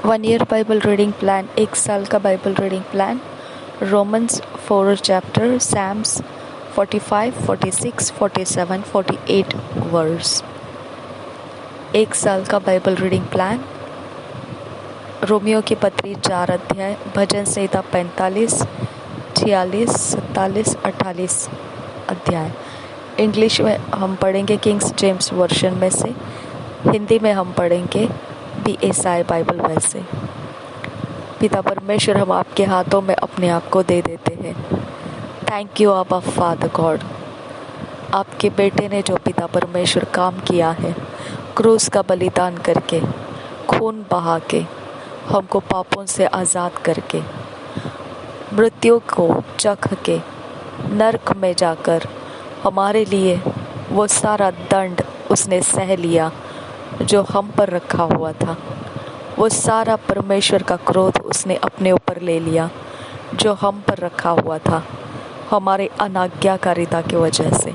1 year Bible reading plan, 1 साल का Bible reading plan, Romans 4 chapter, Psalms 45, 46, 47, 48 verse. 1 साल का बाइबल रीडिंग प्लान, रोमियो की पत्री 4 अध्याय, भजन संहिता 45, 46, 47, 48 अध्याय। इंग्लिश में हम पढ़ेंगे किंग्स जेम्स वर्शन में से, हिंदी में हम पढ़ेंगे BSI बाइबल में से। पिता परमेश्वर, हम आपके हाथों में अपने आप को दे देते हैं। थैंक यू आबा फादर गॉड, आपके बेटे ने जो पिता परमेश्वर काम किया है, क्रूस का बलिदान करके, खून बहा के, हमको पापों से आज़ाद करके, मृत्यु को चख के, नरक में जाकर हमारे लिए वो सारा दंड उसने सह लिया जो हम पर रखा हुआ था। वो सारा परमेश्वर का क्रोध उसने अपने ऊपर ले लिया जो हम पर रखा हुआ था। हमारे अनाज्ञाकारिता की वजह से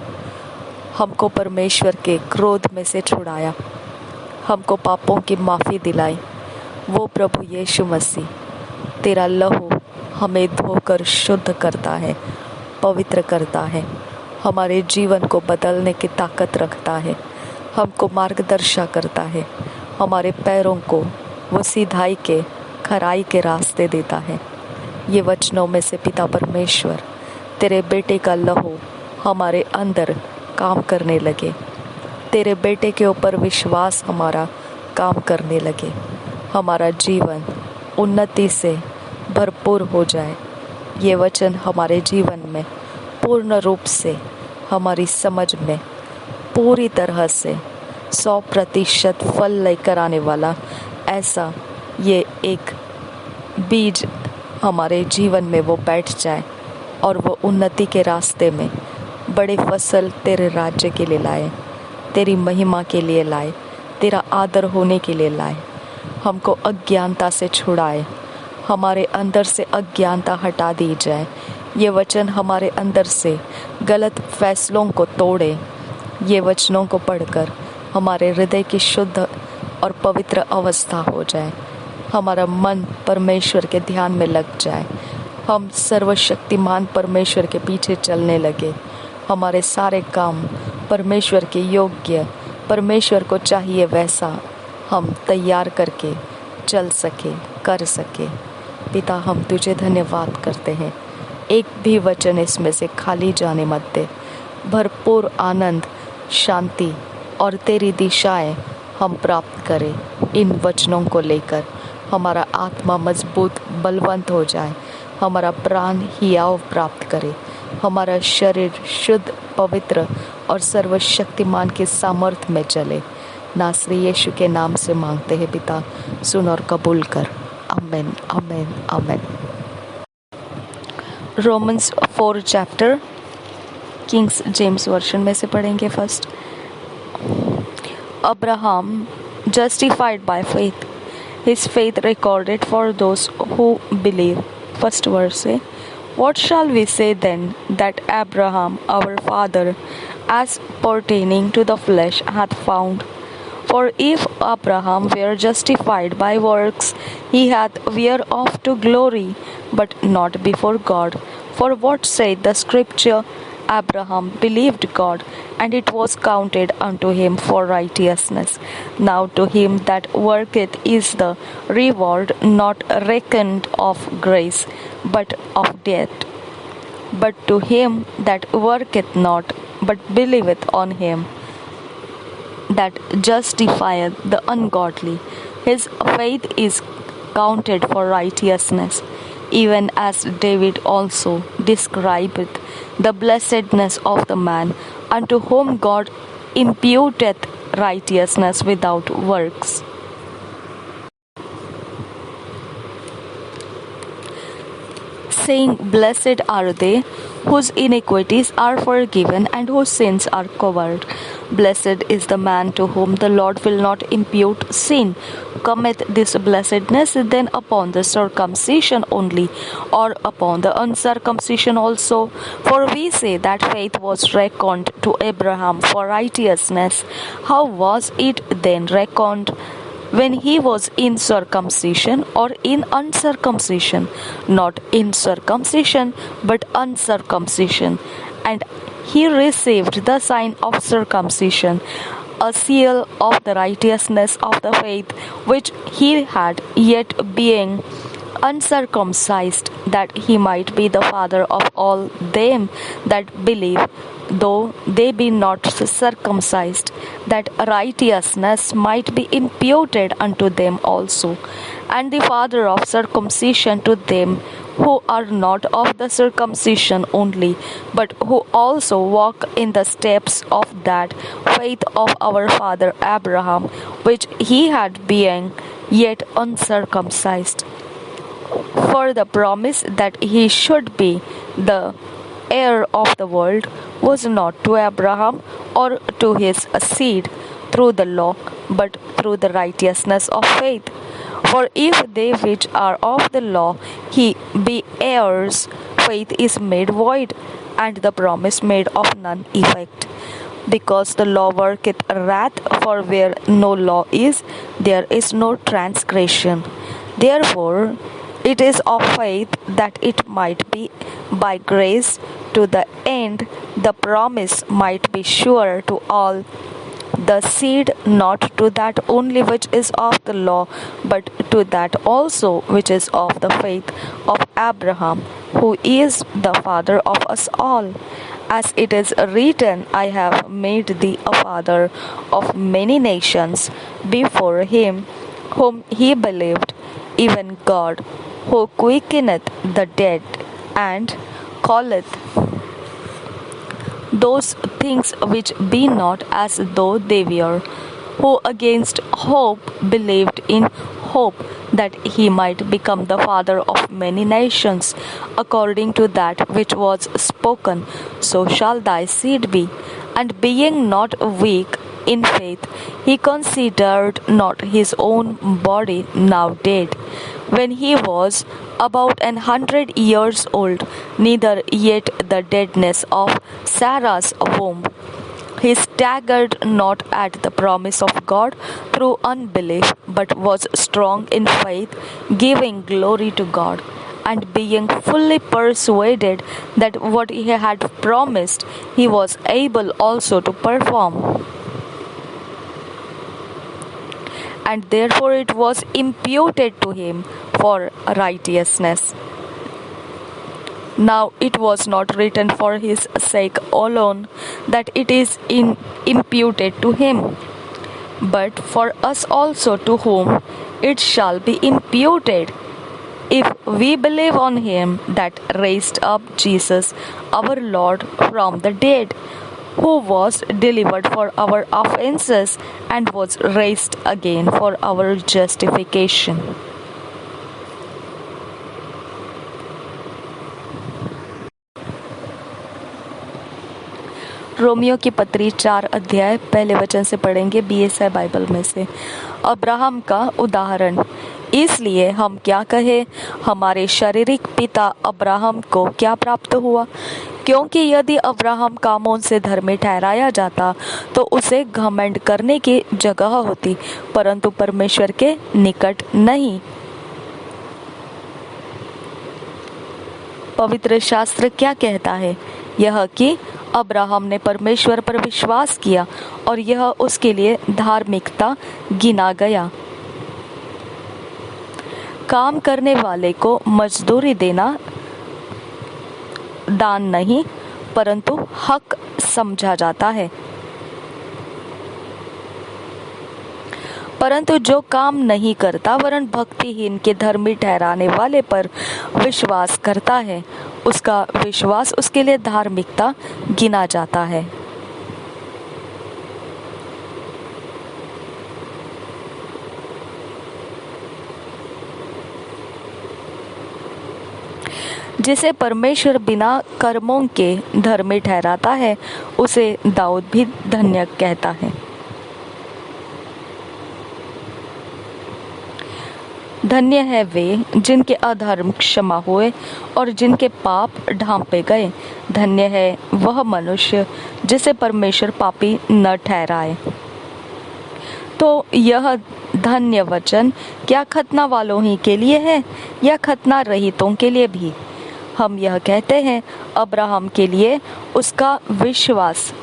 हमको परमेश्वर के क्रोध में से छुड़ाया, हमको पापों की माफ़ी दिलाई। वो प्रभु यीशु मसीह, तेरा लहू हमें धोकर शुद्ध करता है, पवित्र करता है, हमारे जीवन को बदलने की ताकत रखता है, हमको मार्गदर्शन करता है, हमारे पैरों को वो सीधाई के, खराई के रास्ते देता है। ये वचनों में से पिता परमेश्वर, तेरे बेटे का लहू हमारे अंदर काम करने लगे, तेरे बेटे के ऊपर विश्वास हमारा काम करने लगे, हमारा जीवन उन्नति से भरपूर हो जाए। ये वचन हमारे जीवन में पूर्ण रूप से, हमारी समझ में पूरी तरह से 100% फल लेकर आने वाला, ऐसा ये एक बीज हमारे जीवन में वो बैठ जाए और वो उन्नति के रास्ते में बड़े फसल तेरे राज्य के लिए लाए, तेरी महिमा के लिए लाए, तेरा आदर होने के लिए लाए। हमको अज्ञानता से छुड़ाए, हमारे अंदर से अज्ञानता हटा दी जाए। ये वचन हमारे अंदर से गलत फैसलों को तोड़े। ये वचनों को पढ़कर हमारे हृदय की शुद्ध और पवित्र अवस्था हो जाए, हमारा मन परमेश्वर के ध्यान में लग जाए, हम सर्वशक्तिमान परमेश्वर के पीछे चलने लगे, हमारे सारे काम परमेश्वर के योग्य, परमेश्वर को चाहिए वैसा हम तैयार करके चल सके, कर सके। पिता, हम तुझे धन्यवाद करते हैं। एक भी वचन इसमें से खाली जाने मत दे। भरपूर आनंद, शांति और तेरी दिशाएं हम प्राप्त करें। इन वचनों को लेकर हमारा आत्मा मजबूत, बलवंत हो जाए, हमारा प्राण हियाव प्राप्त करे, हमारा शरीर शुद्ध, पवित्र और सर्वशक्तिमान के सामर्थ्य में चले। नासरी यीशु के नाम से मांगते हैं पिता, सुन और कबूल कर। आमेन, आमेन, आमेन। Romans 4 chapter, Kings James version में से पढ़ेंगे। First, Abraham justified by faith, his faith recorded for those who believe. First verse say, what shall we say then that Abraham our father as pertaining to the flesh hath found? For if Abraham were justified by works, he hath whereof to glory, but not before God. For what saith the scripture? Abraham believed God, and it was counted unto him for righteousness. Now to him that worketh is the reward not reckoned of grace, but of debt. But to him that worketh not, but believeth on him that justifieth the ungodly, his faith is counted for righteousness. Even as David also describeth the blessedness of the man unto whom God imputeth righteousness without works. Saying, blessed are they whose iniquities are forgiven and whose sins are covered. Blessed is the man to whom the Lord will not impute sin. Cometh this blessedness then upon the circumcision only, or upon the uncircumcision also? For we say that faith was reckoned to Abraham for righteousness. How was it then reckoned? when he was in circumcision or in uncircumcision, not in circumcision but uncircumcision, and he received the sign of circumcision, a seal of the righteousness of the faith which he had, yet being uncircumcised, that he might be the father of all them that believe, though they be not circumcised, that righteousness might be imputed unto them also, and the father of circumcision to them who are not of the circumcision only, but who also walk in the steps of that faith of our father Abraham, which he had, being yet uncircumcised. For the promise that he should be the heir of the world was not to Abraham or to his seed through the law, but through the righteousness of faith. For if they which are of the law he be heirs, faith is made void, and the promise made of none effect. Because the law worketh wrath, for where no law is, there is no transgression. Therefore, it is of faith that it might be by grace, to the end the promise might be sure to all the seed, not to that only which is of the law, but to that also which is of the faith of Abraham, who is the father of us all. As it is written, I have made thee a father of many nations, before him whom he believed, even God, who quickeneth the dead, and calleth those things which be not as though they were, who against hope believed in hope that he might become the father of many nations, according to that which was spoken, so shall thy seed be. And being not weak in faith, he considered not his own body now dead, when he was about 100 years old, neither yet the deadness of Sarah's womb. He staggered not at the promise of God through unbelief, but was strong in faith, giving glory to God, and being fully persuaded that what he had promised, he was able also to perform. And therefore it was imputed to him for righteousness. Now it was not written for his sake alone that it is imputed to him, but for us also, to whom it shall be imputed, if we believe on him that raised up Jesus our Lord from the dead, who was delivered for our offenses and was raised again for our justification. Romeo की पत्री 4 अध्याय पहले वचन से पढ़ेंगे BSI Bible में से। Abraham का उदाहरण। इसलिए हम क्या कहें, हमारे शारीरिक पिता अब्राहम को क्या प्राप्त हुआ? क्योंकि यदि अब्राहम कामों से धर्मी ठहराया जाता तो उसे घमंड करने की जगह होती, परंतु परमेश्वर के निकट नहीं। पवित्र शास्त्र क्या कहता है? यह कि अब्राहम ने परमेश्वर पर विश्वास किया और यह उसके लिए धार्मिकता गिना गया। काम करने वाले को मजदूरी देना दान नहीं, परंतु हक समझा जाता है। परंतु जो काम नहीं करता वरन भक्तिहीन के धर्मी ठहराने वाले पर विश्वास करता है, उसका विश्वास उसके लिए धार्मिकता गिना जाता है। जिसे परमेश्वर बिना कर्मों के धर्मी ठहराता है, उसे दाऊद भी धन्य कहता है। धन्य है वे जिनके अधर्म क्षमा हुए और जिनके पाप ढांपे गए। धन्य है वह मनुष्य जिसे परमेश्वर पापी न ठहराए। तो यह धन्य वचन क्या खतना वालों ही के लिए है या खतना रहितों के लिए भी? हम यह कहते हैं, अब्राहम के लिए उसका विश्वास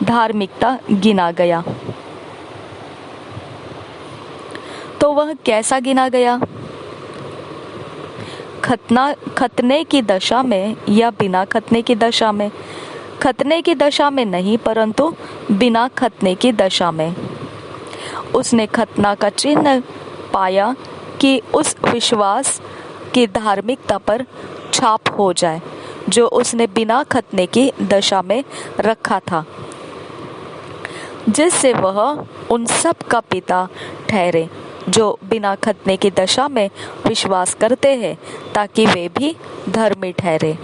धार्मिकता गिना गया। तो वह कैसा गिना गया? खतने की दशा में या बिना खतने की दशा में? खतने की दशा में नहीं, परंतु बिना खतने की दशा में। उसने खतना का चिन्ह पाया कि उस विश्वास की धार्मिकता पर छाप हो जाए जो उसने बिना खतने की दशा में रखा था, जिससे वह उन सब का पिता ठहरे जो बिना खतने की दशा में विश्वास करते हैं, ताकि वे भी धर्मी ठहरे।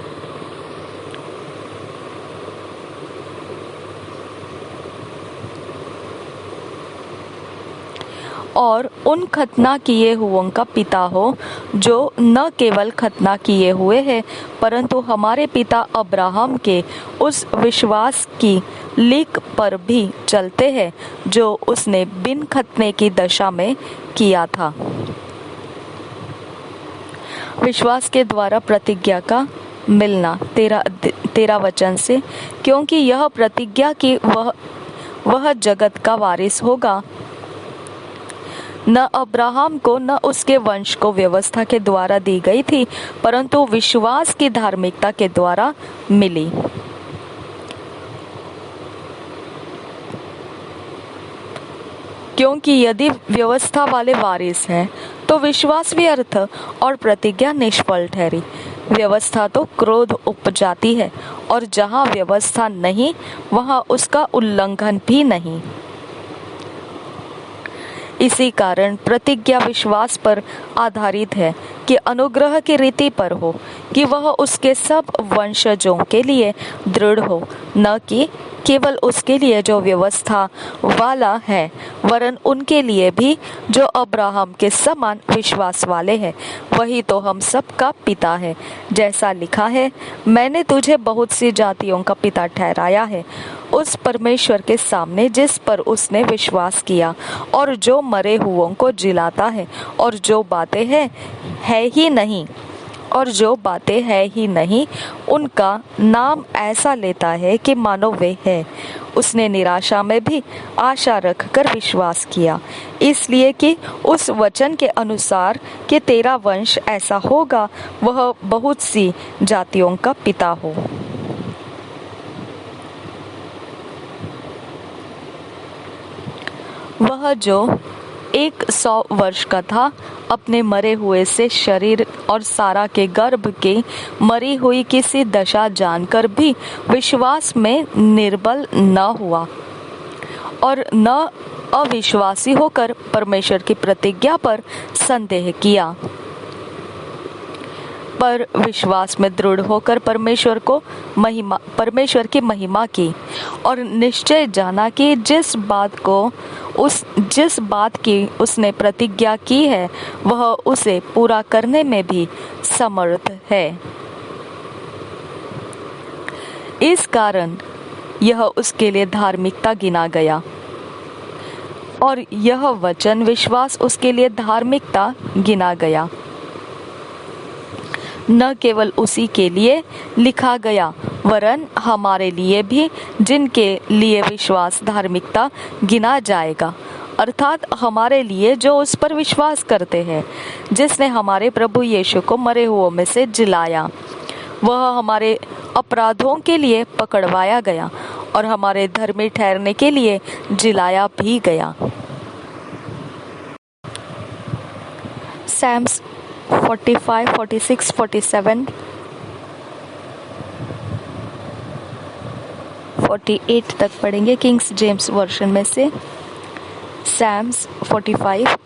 और उन खतना किए हुओं का पिता हो जो न केवल खतना किए हुए हैं, परंतु हमारे पिता अब्राहम के उस विश्वास की लीक पर भी चलते हैं जो उसने बिन खतने की दशा में किया था। विश्वास के द्वारा प्रतिज्ञा का मिलना 13 वचन से, क्योंकि यह प्रतिज्ञा कि वह जगत का वारिस होगा, न अब्राहम को न उसके वंश को व्यवस्था के द्वारा दी गई थी, परंतु विश्वास की धार्मिकता के द्वारा मिली। क्योंकि यदि व्यवस्था वाले वारिस हैं, तो विश्वास व्यर्थ और प्रतिज्ञा निष्फल ठहरी। व्यवस्था तो क्रोध उपजाती है, और जहाँ व्यवस्था नहीं वहाँ उसका उल्लंघन भी नहीं। इसी कारण प्रतिज्ञा विश्वास पर आधारित है कि अनुग्रह की रीति पर हो, कि वह उसके सब वंशजों के लिए दृढ़ हो, न कि केवल उसके लिए जो व्यवस्था वाला है, वरन उनके लिए भी जो अब्राहम के समान विश्वास वाले हैं। वही तो हम सब का पिता है, जैसा लिखा है, मैंने तुझे बहुत सी जातियों का पिता ठहराया है, उस परमेश्वर के सामने जिस पर उसने विश्वास किया और जो मरे हुओं को जिलाता है और जो बातें है ही नहीं उनका नाम ऐसा लेता है कि मानो वे है। उसने निराशा में भी आशा रखकर विश्वास किया, इसलिए कि उस वचन के अनुसार कि तेरा वंश ऐसा होगा, वह बहुत सी जातियों का पिता हो। वह जो 100 वर्ष का था, अपने मरे हुए से शरीर और सारा के गर्भ के मरी हुई किसी दशा जानकर भी विश्वास में निर्बल न हुआ और न अविश्वासी होकर परमेश्वर की प्रतिज्ञा पर संदेह किया, पर विश्वास में दृढ़ होकर परमेश्वर की महिमा की और निश्चय जाना कि जिस बात की उसने प्रतिज्ञा की है, वह उसे पूरा करने में भी समर्थ है। इस कारण यह उसके लिए धार्मिकता गिना गया, और यह वचन विश्वास उसके लिए धार्मिकता गिना गया। न केवल उसी के लिए लिखा गया, वरन हमारे लिए भी, जिनके लिए विश्वास धार्मिकता गिना जाएगा, अर्थात हमारे लिए जो उस पर विश्वास करते हैं, जिसने हमारे प्रभु यीशु को मरे हुओं में से जिलाया। वह हमारे अपराधों के लिए पकड़वाया गया और हमारे धर्मी ठहरने के लिए जिलाया भी गया। Psalms 45, 46, 47, 48 तक पढ़ेंगे किंग्स जेम्स वर्जन में से। Psalms 45,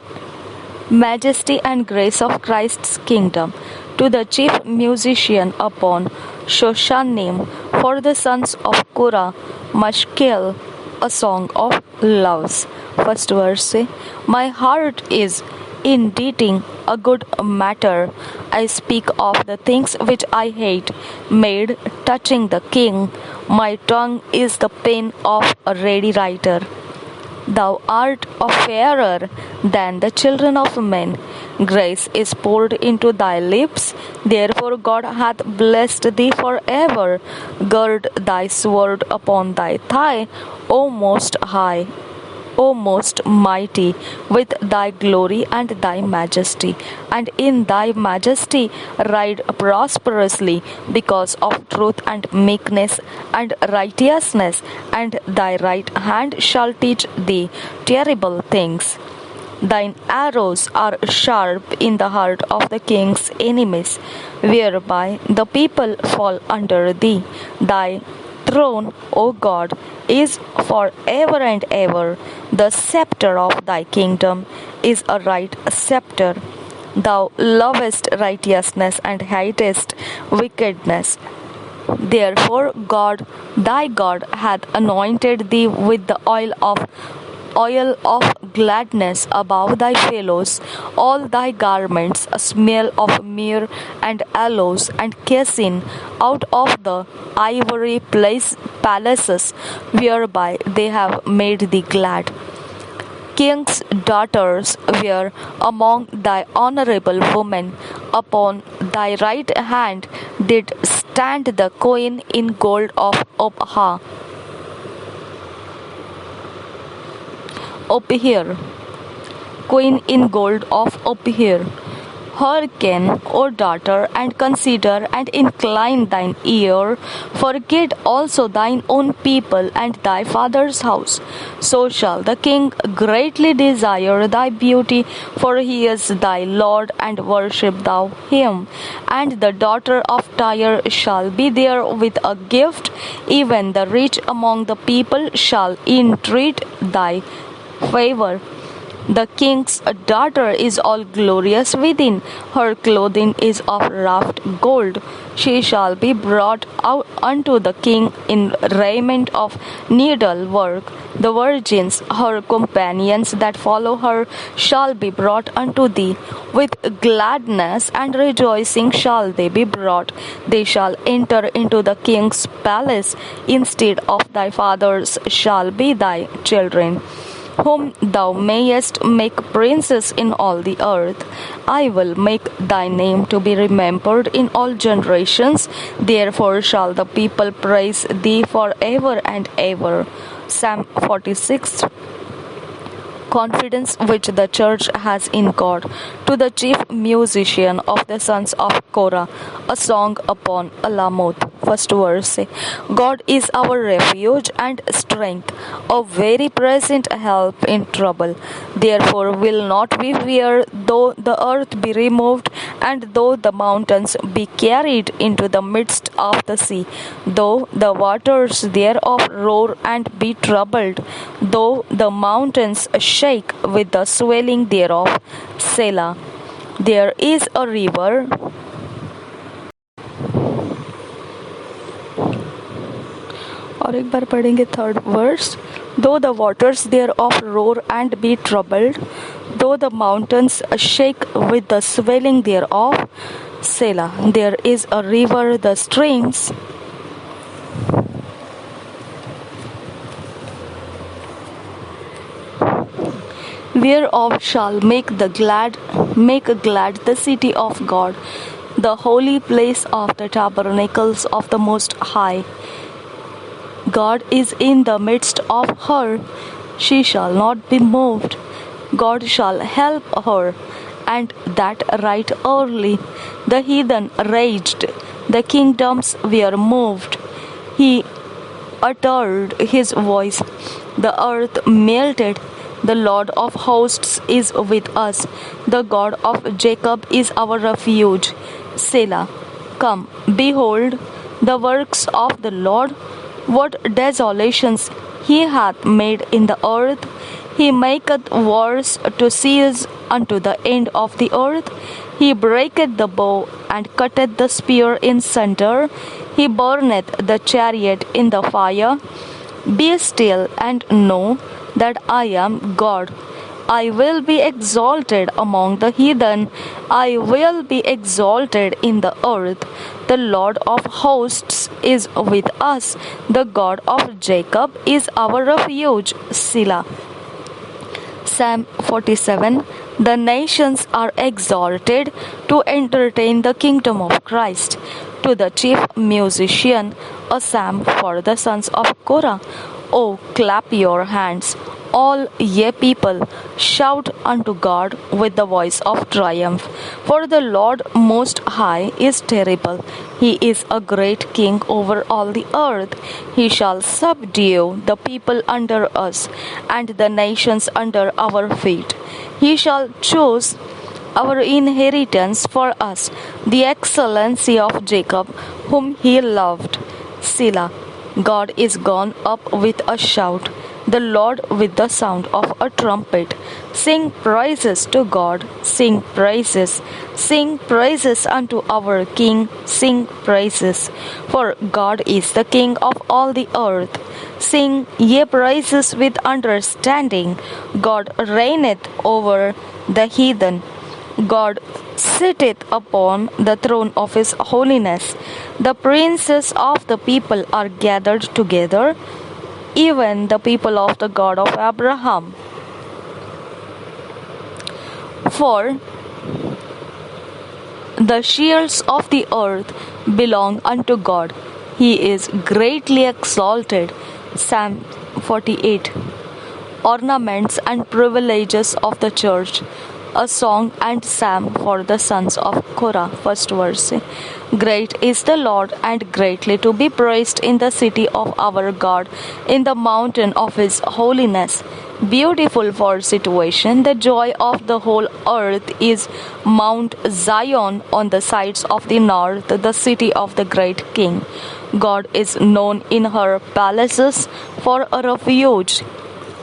Majesty and grace of Christ's kingdom, to the chief musician upon Shoshanim, for the sons of Korah, Mashkel, a song of loves. First verse से, My heart is inditing a good matter. I speak of the things which I hate, made touching the king. My tongue is the pen of a ready writer. Thou art fairer than the children of men. Grace is poured into thy lips. Therefore God hath blessed thee forever. Gird thy sword upon thy thigh, O Most High. O most mighty, with thy glory and thy majesty, and in thy majesty ride prosperously, because of truth and meekness and righteousness, and thy right hand shall teach thee terrible things. Thine arrows are sharp in the heart of the king's enemies, whereby the people fall under thee. Thy throne, O God, is for ever and ever. The scepter of thy kingdom is a right scepter. Thou lovest righteousness and hatest wickedness. Therefore God, thy God, hath anointed thee with the oil of gladness above thy fellows. All thy garments smell of myrrh and aloes and cassin out of the ivory palaces whereby they have made thee glad. King's daughters were among thy honorable women. Upon thy right hand did stand the queen in gold of Ophir. Queen in gold of Ophir. Hearken, O daughter, and consider, and incline thine ear. Forget also thine own people and thy father's house. So shall the king greatly desire thy beauty, for he is thy Lord, and worship thou him. And the daughter of Tyre shall be there with a gift, even the rich among the people shall entreat thy favor. The king's daughter is all glorious within. Her clothing is of wrought gold. She shall be brought out unto the king in raiment of needlework. The virgins, her companions that follow her, shall be brought unto thee. With gladness and rejoicing shall they be brought. They shall enter into the king's palace. Instead of thy fathers shall be thy children, whom thou mayest make princes in all the earth. I will make thy name to be remembered in all generations. Therefore shall the people praise thee forever and ever. Psalm 46. Confidence which the church has in God. To the chief musician of the sons of Korah, a song upon Alamoth. First verse. God is our refuge and strength, a very present help in trouble. Therefore will not we fear, though the earth be removed, and though the mountains be carried into the midst of the sea, though the waters thereof roar and be troubled, though the mountains shake with the swelling thereof. Selah. There is a river और एक बार पढ़ेंगे third verse. Though the waters thereof roar and be troubled, though the mountains shake with the swelling thereof. Selah. There is a river, the streams whereof shall make glad the city of God, the holy place of the tabernacles of the Most High. God is in the midst of her, she shall not be moved. God shall help her, and that right early. The heathen raged, the kingdoms were moved. He uttered his voice, the earth melted. The Lord of hosts is with us. The God of Jacob is our refuge. Selah. Come, behold the works of the Lord, what desolations he hath made in the earth. He maketh wars to cease unto the end of the earth. He breaketh the bow and cutteth the spear in sunder. He burneth the chariot in the fire. Be still and know that I am God. I will be exalted among the heathen. I will be exalted in the earth. The Lord of hosts is with us. The God of Jacob is our refuge. Selah. Psalm 47. The nations are exhorted to entertain the kingdom of Christ. To the chief musician, a psalm for the sons of Korah. Oh, clap your hands, all ye people, shout unto God with the voice of triumph. For the Lord Most High is terrible. He is a great king over all the earth. He shall subdue the people under us, and the nations under our feet. He shall choose our inheritance for us, the excellency of Jacob, whom he loved. Selah. God is gone up with a shout, the Lord with the sound of a trumpet. Sing praises to God, sing praises. Sing praises unto our King, sing praises. For God is the King of all the earth. Sing ye praises with understanding. God reigneth over the heathen. God sitteth upon the throne of his holiness. The princes of the people are gathered together, even the people of the God of Abraham. For the shields of the earth belong unto God. He is greatly exalted. Psalm 48. Ornaments and privileges of the church. A song and psalm for the sons of Korah. First verse. Great is the Lord, and greatly to be praised in the city of our God, in the mountain of his holiness. Beautiful for situation, the joy of the whole earth is Mount Zion on the sides of the north, the city of the great King. God is known in her palaces for a refuge.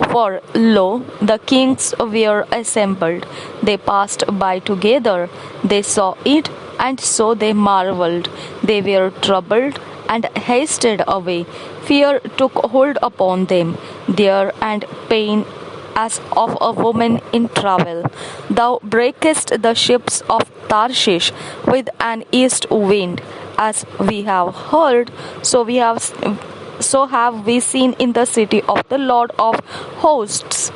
For lo, the kings were assembled. They passed by together. They saw it, and so they marveled. They were troubled and hasted away. Fear took hold upon them. There and pain as of a woman in travail. Thou breakest the ships of Tarshish with an east wind. As we have heard, so have we seen in the city of the Lord of hosts,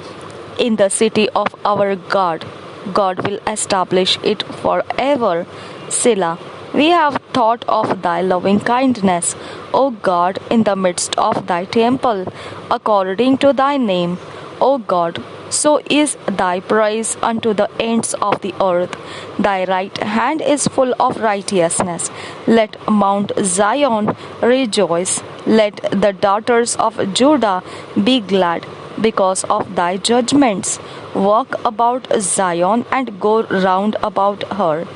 in the city of our God. God will establish it forever. Selah. We have thought of thy loving kindness, O God, in the midst of thy temple, according to thy name, O God. So is thy praise unto the ends of the earth. Thy right hand is full of righteousness. Let Mount Zion rejoice. Let the daughters of Judah be glad because of thy judgments. Walk about Zion and go round about her.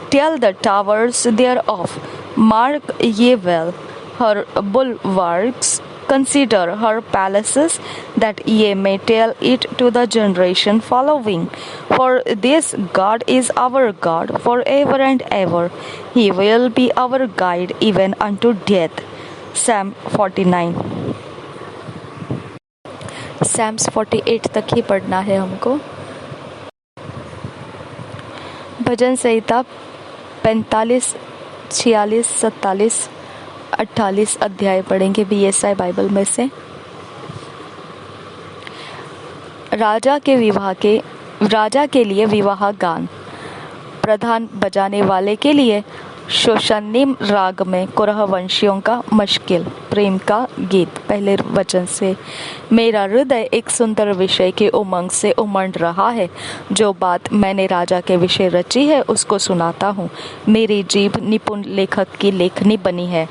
Tell the towers thereof, mark ye well her bulwarks. Consider her palaces, that ye may tell it to the generation following. For this God is our God forever and ever. He will be our guide even unto death. Psalm 49. Psalms 48 तक ही पढ़ना है हमको. भजन संहिता 45, 46, 47, 48 अध्याय पढ़ेंगे BSI Bible में से. राजा के लिए विवाह गान. प्रधान बजाने वाले के लिए शोशन्निम राग में कोरह वंशियों का मश्किल प्रेम का गीत. पहले वचन से. मेरा हृदय एक सुंदर विषय के उमंग से उमड़ रहा है. जो बात मैंने राजा के विषय रची है उसको सुनाता हूँ. मेरी जीभ निपुण लेखक की लेखनी बनी है.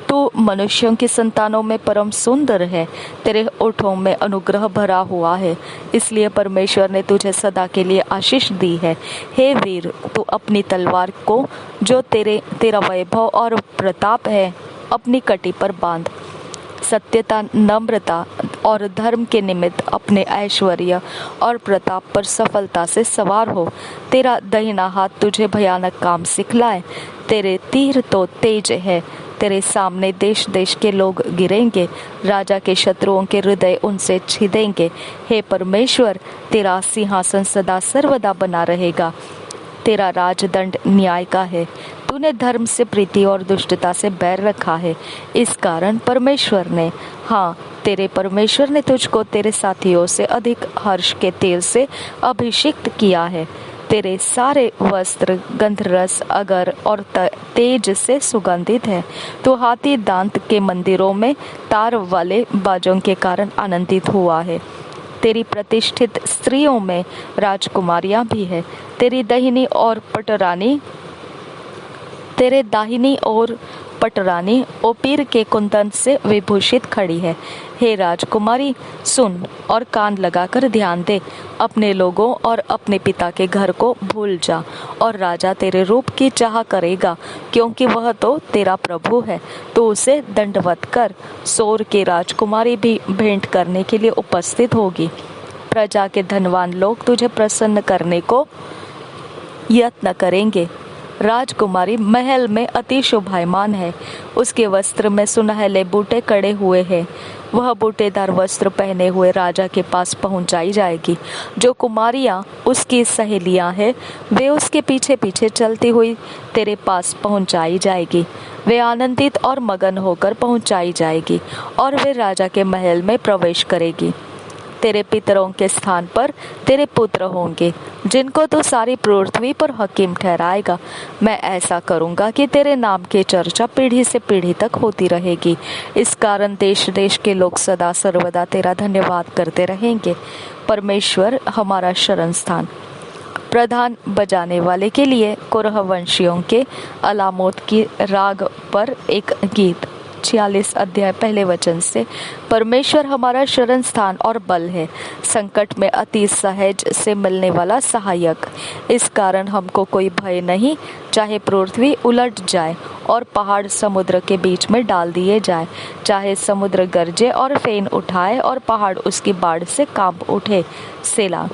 तू मनुष्यों की संतानों में परम सुंदर है. तेरे ओठों में अनुग्रह भरा हुआ है, इसलिए परमेश्वर ने तुझे सदा के लिए आशीष दी है. हे वीर, तू अपनी तलवार को जो तेरा वैभव और प्रताप है अपनी कटी पर बांध. सत्यता, नम्रता और धर्म के निमित्त अपने ऐश्वर्य और प्रताप पर सफलता से सवार हो. तेरा दाहिना हाथ तुझे भयानक काम सिखलाए. तेरे तीर तो तेज है. तेरे सामने देश देश के लोग गिरेंगे. राजा के शत्रुओं के हृदय उनसे छिदेंगे. हे परमेश्वर, तेरा सिंहासन सदा सर्वदा बना रहेगा. तेरा राजदंड न्याय का है. तू तूने धर्म से प्रीति और दुष्टता से बैर रखा है। इस कारण परमेश्वर ने, हाँ, तेरे परमेश्वर ने तुझको तेरे साथियों से अधिक हर्ष के तेल से अभिषिक्त किया है। तेरे सारे वस्त्र गंधरस, अगर और तेज से सुगंधित है। तो हाथी दांत के मंदिरों में तार वाले बाजों के कारण आनंदित हुआ है। तेरी प्रतिष्ठित स्त्रियों में राजकुमारियां भी है। तेरे दाहिनी और पटरानी ओपीर के कुंदन से विभूषित खड़ी है। हे राजकुमारी, सुन और कान लगाकर ध्यान दे। अपने लोगों और अपने पिता के घर को भूल जा, और राजा तेरे रूप की चाह करेगा, क्योंकि वह तो तेरा प्रभु है। तो उसे दंडवत कर। सोर की राजकुमारी भी भेंट करने के लिए उपस्थित होगी। प्रजा के धनवान लोग तुझे प्रसन्न करने को यत्न करेंगे। राजकुमारी महल में अति शोभायमान है। उसके वस्त्र में सुनहले बूटे कड़े हुए हैं। वह बूटेदार वस्त्र पहने हुए राजा के पास पहुंचाई जाएगी। जो कुमारियां उसकी सहेलियां हैं, वे उसके पीछे पीछे चलती हुई तेरे पास पहुंचाई जाएगी। वे आनंदित और मगन होकर पहुंचाई जाएगी, और वे राजा के महल में प्रवेश करेगी। तेरे पितरों के स्थान पर तेरे पुत्र होंगे, जिनको तू सारी पृथ्वी पर हकीम ठहराएगा। मैं ऐसा करूंगा कि तेरे नाम की चर्चा पीढ़ी से पीढ़ी तक होती रहेगी। इस कारण देश देश के लोग सदा सर्वदा तेरा धन्यवाद करते रहेंगे। परमेश्वर हमारा शरण स्थान। प्रधान बजाने वाले के लिए कोरह वंशियों के अलामोत की राग पर एक गीत। 46 अध्याय पहले वचन से। परमेश्वर हमारा शरण स्थान और बल है, संकट में अति सहज से मिलने वाला सहायक। इस कारण हमको कोई भय नहीं, चाहे पृथ्वी उलट जाए और पहाड़ समुद्र के बीच में डाल दिए जाए, चाहे समुद्र गरजे और फेन उठाए और पहाड़ उसकी बाढ़ से कांप उठे। सेला।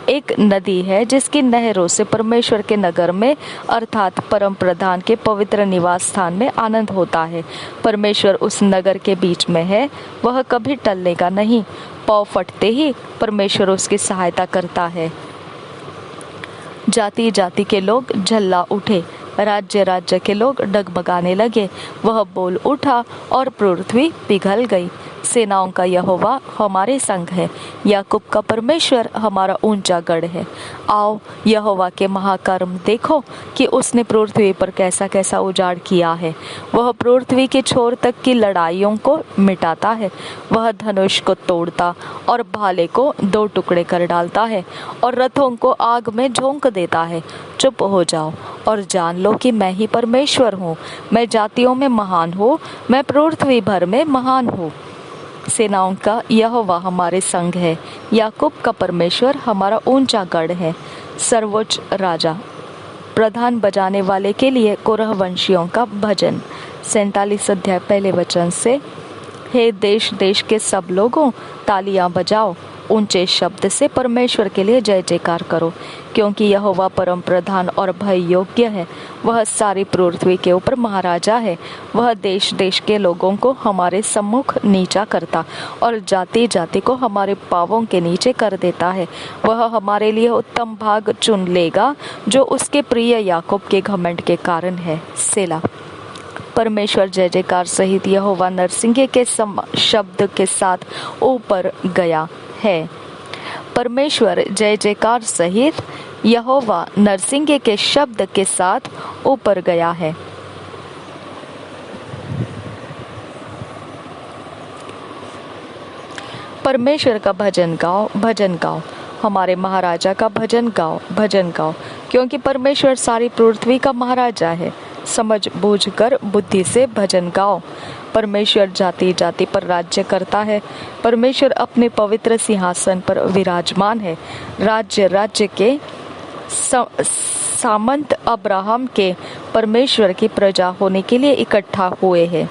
एक नदी है जिसकी नहरों से परमेश्वर के नगर में अर्थात परम प्रधान के पवित्र निवास स्थान में आनंद होता है। परमेश्वर उस नगर के बीच में है, वह कभी टलनेगा नहीं। पाँव फटते ही परमेश्वर उसकी सहायता करता है। जाति जाति के लोग झल्ला उठे, राज्य राज्य के लोग डगमगाने लगे। वह बोल उठा और पृथ्वी पिघल गई। सेनाओं का यहोवा हमारे संग है, याकूब का परमेश्वर हमारा ऊंचा गढ़ है। आओ यहोवा के महाकर्म देखो कि उसने पृथ्वी पर कैसा कैसा उजाड़ किया है। वह पृथ्वी के छोर तक की लड़ाइयों को मिटाता है। वह धनुष को तोड़ता और भाले को दो टुकड़े कर डालता है, और रथों को आग में झोंक देता है। चुप हो जाओ और जान लो कि मैं ही परमेश्वर हूँ। मैं जातियों में महान हूँ, मैं पृथ्वी भर में महान हूँ। सेनाओं का यहोवा हमारे संग है, याकूब का परमेश्वर हमारा ऊंचा गढ़ है। सर्वोच्च राजा। प्रधान बजाने वाले के लिए कोरह वंशियों का भजन। 47 अध्याय पहले वचन से। हे देश देश के सब लोगों, तालियां बजाओ, ऊंचे शब्द से परमेश्वर के लिए जय जयकार करो, क्योंकि यहोवा परम प्रधान और भय योग्य है। वह सारी पृथ्वी के ऊपर महाराजा है। वह देश देश के लोगों को हमारे सम्मुख नीचा करता और जाति जाति को हमारे पांवों के नीचे कर देता है। वह हमारे लिए उत्तम भाग चुन लेगा, जो उसके प्रिय याकूब के घमंड के कारण है। सेला। परमेश्वर जय जयकार सहित यहोवा नरसिंगे के शब्द के साथ ऊपर गया है। परमेश्वर जय जयकार सहित यहोवा नरसिंगे के शब्द के साथ ऊपर गया है। परमेश्वर का भजन गाओ, भजन गाओ। हमारे महाराजा का भजन गाओ, भजन गाओ, क्योंकि परमेश्वर सारी पृथ्वी का महाराजा है। समझ बूझ कर बुद्धि से भजन गाओ। परमेश्वर जाति जाति पर राज्य करता है। परमेश्वर अपने पवित्र सिंहासन पर विराजमान है। राज्य राज्य के सामंत अब्राहम के परमेश्वर की प्रजा होने के लिए इकट्ठा हुए हैं,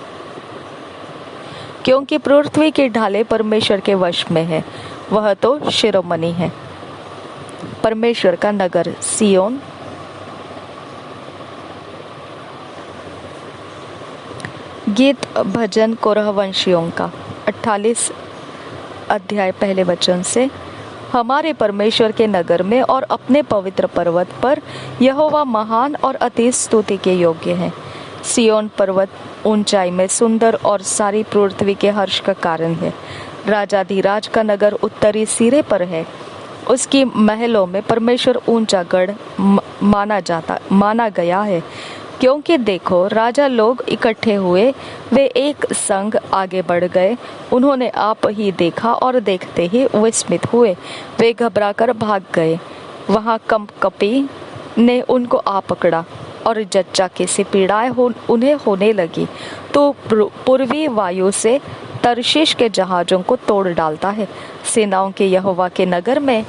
क्योंकि पृथ्वी की ढालें परमेश्वर के वश में है। वह तो शिरोमणि है। परमेश्वर का नगर सियोन। गीत भजन कोरह वंशियों का। 48 अध्याय पहले वचन से। हमारे परमेश्वर के नगर में और अपने पवित्र पर्वत पर यहोवा महान और अति स्तुति के योग्य है। सिय्योन पर्वत ऊंचाई में सुंदर और सारी पृथ्वी के हर्ष का कारण है। राजाधिराज का नगर उत्तरी सिरे पर है। उसकी महलों में परमेश्वर ऊंचा गढ़ माना गया है। क्योंकि देखो, राजा लोग इकट्ठे हुए, वे एक संग आगे बढ़ गए। उन्होंने आप ही देखा और देखते ही विस्मित हुए, वे घबराकर भाग गए। वहाँ कंपकपी ने उनको आ पकड़ा और जच्चा सी पीड़ाएं उन्हें होने लगी। तो पूर्वी वायु से तर्शीश के जहाजों को तोड़ डालता है। सेनाओं के यहोवा के नगर में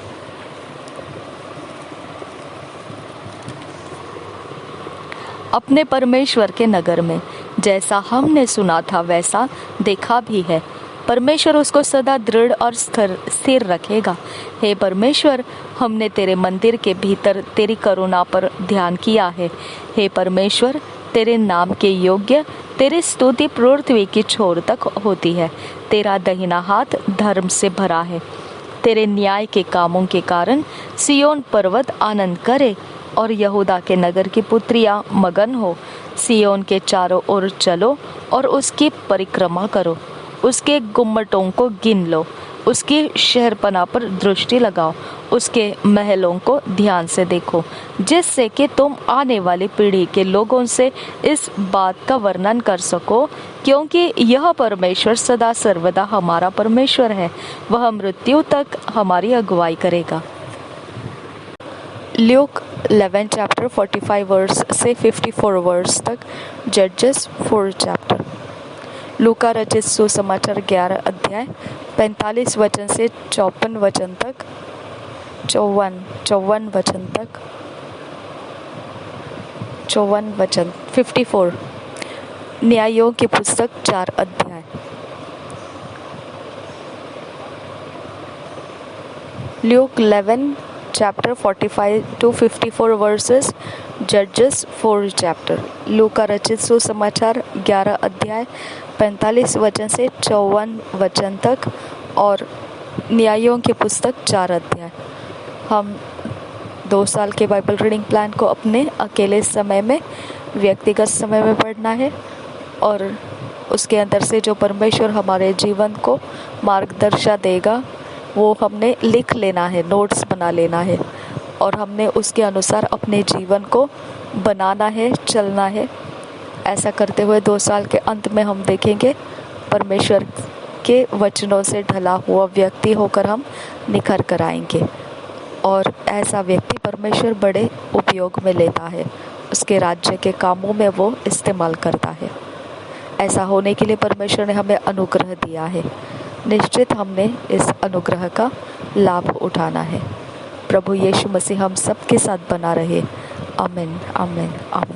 अपने परमेश्वर के नगर में जैसा हमने सुना था वैसा देखा भी है। परमेश्वर उसको सदा दृढ़ और स्थिर रखेगा। हे परमेश्वर, हमने तेरे मंदिर के भीतर तेरी करुणा पर ध्यान किया है। हे परमेश्वर, तेरे नाम के योग्य तेरी स्तुति पृथ्वी की छोर तक होती है। तेरा दाहिना हाथ धर्म से भरा है। तेरे न्याय के कामों के कारण सिय्योन पर्वत आनंद करे और यहूदा के नगर की पुत्रियां मगन हो। सिय्योन के चारों ओर चलो और उसकी परिक्रमा करो। उसके गुम्मटों को गिन लो, उसकी शहरपना पर दृष्टि लगाओ, उसके महलों को ध्यान से देखो, जिससे कि तुम आने वाली पीढ़ी के लोगों से इस बात का वर्णन कर सको, क्योंकि यह परमेश्वर सदा सर्वदा हमारा परमेश्वर है। वह मृत्यु तक हमारी अगुवाई करेगा। ल्यूक 11 चैप्टर 45 वर्स से 54 वर्स तक, जजेस 4 चैप्टर। लूका रचित सुसमाचार 11 अध्याय 45 वचन से 54 वचन तक, 54 वचन तक, 54 वचन 54। न्यायों की पुस्तक 4 अध्याय। ल्यूक 11 chapter 45 to 54 verses, जजेस 4 चैप्टर। लूका रचित सुसमाचार 11 अध्याय 45 वचन से 54 वचन तक और न्यायों की पुस्तक 4 अध्याय। हम 2 साल के बाइबल रीडिंग प्लान को अपने अकेले समय में, व्यक्तिगत समय में पढ़ना है और उसके अंदर से जो परमेश्वर हमारे जीवन को मार्गदर्शन देगा वो हमने लिख लेना है, नोट्स बना लेना है और हमने उसके अनुसार अपने जीवन को बनाना है, चलना है। ऐसा करते हुए 2 साल के अंत में हम देखेंगे परमेश्वर के वचनों से ढला हुआ व्यक्ति होकर हम निखर कर आएंगे और ऐसा व्यक्ति परमेश्वर बड़े उपयोग में लेता है, उसके राज्य के कामों में वो इस्तेमाल करता है। ऐसा होने के लिए परमेश्वर ने हमें अनुग्रह दिया है। निश्चित हमने इस अनुग्रह का लाभ उठाना है। प्रभु यीशु मसीह हम सबके साथ बना रहे। आमीन, आमीन, आमीन।